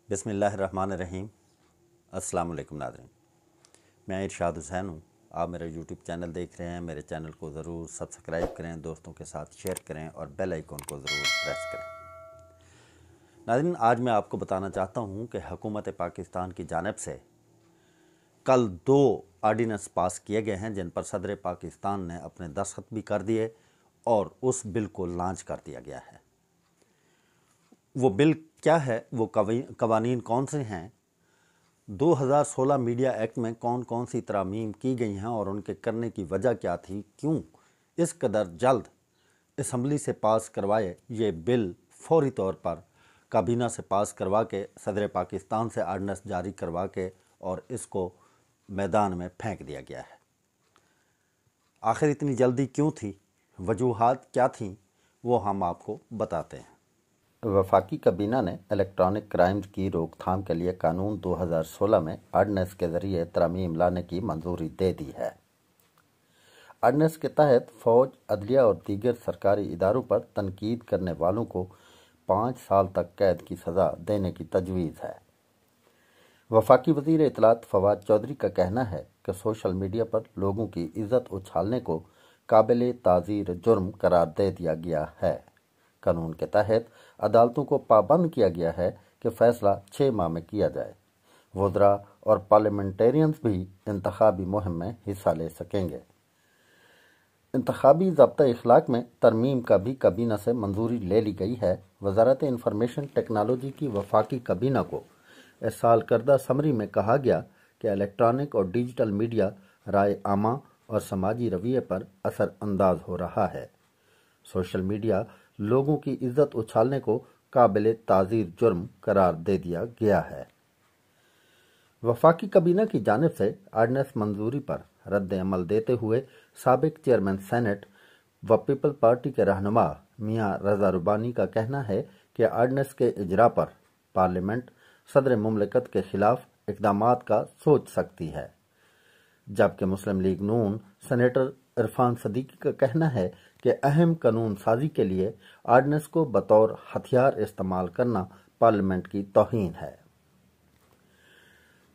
بسم اللہ الرحمن الرحیم۔ السلام علیکم ناظرین، میں ارشاد حسین ہوں۔ آپ میرا یوٹیوب چینل دیکھ رہے ہیں۔ میرے چینل کو ضرور سبسکرائب کریں، دوستوں کے ساتھ شیئر کریں اور بیل آئیکن کو ضرور پریس کریں۔ ناظرین، آج میں آپ کو بتانا چاہتا ہوں کہ حکومت پاکستان کی جانب سے کل 2 آرڈیننس پاس کیے گئے ہیں جن پر صدر پاکستان نے اپنے دستخط بھی کر دیے اور اس بل کو لانچ کر دیا گیا ہے۔ وہ بل کیا ہے، وہ قوانین کون سے ہیں، 2016 میڈیا ایکٹ میں کون کون سی ترامیم کی گئی ہیں اور ان کے کرنے کی وجہ کیا تھی، کیوں اس قدر جلد اسمبلی سے پاس کروائے یہ بل فوری طور پر کابینہ سے پاس کروا کے صدر پاکستان سے آرڈیننس جاری کروا کے اور اس کو میدان میں پھینک دیا گیا ہے۔ آخر اتنی جلدی کیوں تھی، وجوہات کیا تھیں، وہ ہم آپ کو بتاتے ہیں۔ وفاقی کابینہ نے الیکٹرانک کرائمز کی روک تھام کے لیے قانون 2016 میں آرڈیننس کے ذریعے ترامیم لانے کی منظوری دے دی ہے۔ آرڈیننس کے تحت فوج، عدلیہ اور دیگر سرکاری اداروں پر تنقید کرنے والوں کو 5 سال تک قید کی سزا دینے کی تجویز ہے۔ وفاقی وزیر اطلاعات فواد چودھری کا کہنا ہے کہ سوشل میڈیا پر لوگوں کی عزت اچھالنے کو قابل تعزیر جرم قرار دے دیا گیا ہے۔ قانون کے تحت عدالتوں کو پابند کیا گیا ہے کہ فیصلہ 6 ماہ میں کیا جائے۔ وزراء اور پارلیمنٹیرینز بھی انتخابی مہم میں حصہ لے سکیں گے۔ انتخابی ضابطہ اخلاق میں ترمیم کا بھی کابینہ سے منظوری لے لی گئی ہے۔ وزارت انفارمیشن ٹیکنالوجی کی وفاقی کابینہ کو ارسال کردہ سمری میں کہا گیا کہ الیکٹرانک اور ڈیجیٹل میڈیا رائے عامہ اور سماجی رویے پر اثر انداز ہو رہا ہے۔ سوشل میڈیا لوگوں کی عزت اچھالنے کو قابل تعزیر جرم قرار دے دیا گیا ہے۔ وفاقی کابینہ کی جانب سے آرڈیننس منظوری پر رد عمل دیتے ہوئے سابق چیئرمین سینٹ و پیپل پارٹی کے رہنما میاں رضا ربانی کا کہنا ہے کہ آرڈیننس کے اجرا پر پارلیمنٹ صدر مملکت کے خلاف اقدامات کا سوچ سکتی ہے، جبکہ مسلم لیگ نون سینیٹر عرفان صدیقی کا کہنا ہے کہ اہم قانون سازی کے لیے آرڈیننس کو بطور ہتھیار استعمال کرنا پارلیمنٹ کی توہین ہے۔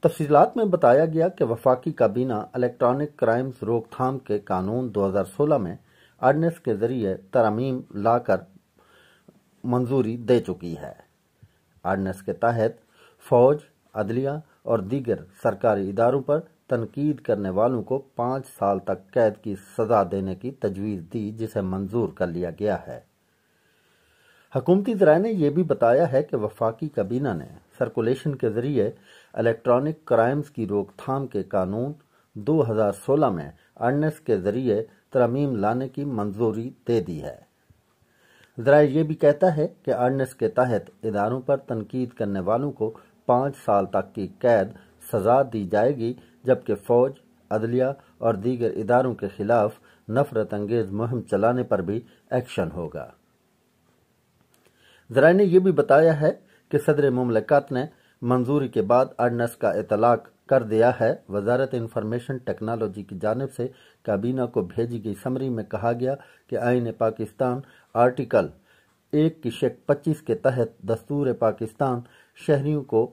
تفصیلات میں بتایا گیا کہ وفاقی کابینہ الیکٹرانک کرائمز روک تھام کے قانون 2016 میں آرڈیننس کے ذریعے ترامیم لا کر منظوری دے چکی ہے۔ آرڈیننس کے تحت فوج، عدلیہ اور دیگر سرکاری اداروں پر تنقید کرنے والوں کو 5 سال تک قید کی سزا دینے کی تجویز دی، جسے منظور کر لیا گیا ہے۔ حکومتی ذرائع نے یہ بھی بتایا ہے کہ وفاقی کابینہ نے سرکولیشن کے ذریعے الیکٹرانک کرائمز کی روک تھام کے قانون 2016 میں آرڈیننس کے ذریعے ترامیم لانے کی منظوری دے دی ہے۔ ذرائع یہ بھی کہتا ہے کہ آرڈیننس کے تحت اداروں پر تنقید کرنے والوں کو 5 سال تک کی قید سزا دی جائے گی، جبکہ فوج، عدلیہ اور دیگر اداروں کے خلاف نفرت انگیز مہم چلانے پر بھی ایکشن ہوگا۔ ذرائع نے یہ بھی بتایا ہے کہ صدر مملکت نے منظوری کے بعد آرڈیننس کا اطلاق کر دیا ہے۔ وزارت انفارمیشن ٹیکنالوجی کی جانب سے کابینہ کو بھیجی گئی سمری میں کہا گیا کہ آئین پاکستان آرٹیکل 1/25 کے تحت دستور پاکستان شہریوں کو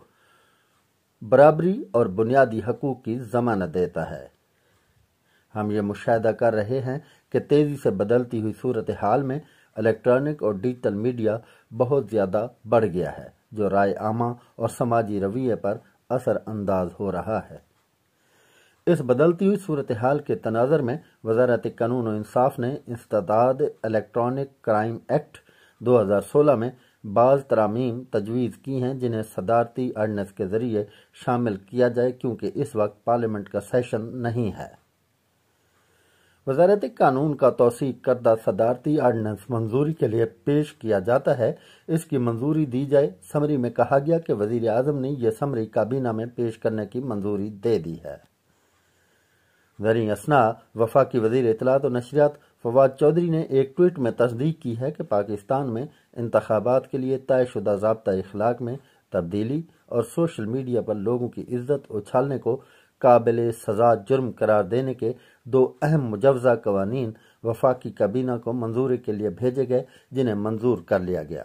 برابری اور بنیادی حقوق کی ضمانت دیتا ہے۔ ہم یہ مشاہدہ کر رہے ہیں کہ تیزی سے بدلتی ہوئی صورتحال میں الیکٹرانک اور ڈیجیٹل میڈیا بہت زیادہ بڑھ گیا ہے، جو رائے عامہ اور سماجی رویے پر اثر انداز ہو رہا ہے۔ اس بدلتی ہوئی صورتحال کے تناظر میں وزارت قانون و انصاف نے استرداد الیکٹرانک کرائم ایکٹ 2016 میں بعض ترامیم تجویز کی ہیں، جنہیں صدارتی آرڈیننس کے ذریعے شامل کیا جائے، کیونکہ اس وقت پارلیمنٹ کا سیشن نہیں ہے۔ وزارت قانون کا توثیق کردہ صدارتی آرڈیننس منظوری کے لیے پیش کیا جاتا ہے، اس کی منظوری دی جائے۔ سمری میں کہا گیا کہ وزیر اعظم نے یہ سمری کابینہ میں پیش کرنے کی منظوری دے دی ہے۔ زرعی اثناء وفاقی وزیر اطلاعات و نشریات فواد چودھری نے ایک ٹویٹ میں تصدیق کی ہے کہ پاکستان میں انتخابات کے لیے طے شدہ ضابطہ اخلاق میں تبدیلی اور سوشل میڈیا پر لوگوں کی عزت اچھالنے کو قابل سزا جرم قرار دینے کے 2 اہم مجوزہ قوانین وفاقی کابینہ کو منظوری کے لیے بھیجے گئے، جنہیں منظور کر لیا گیا۔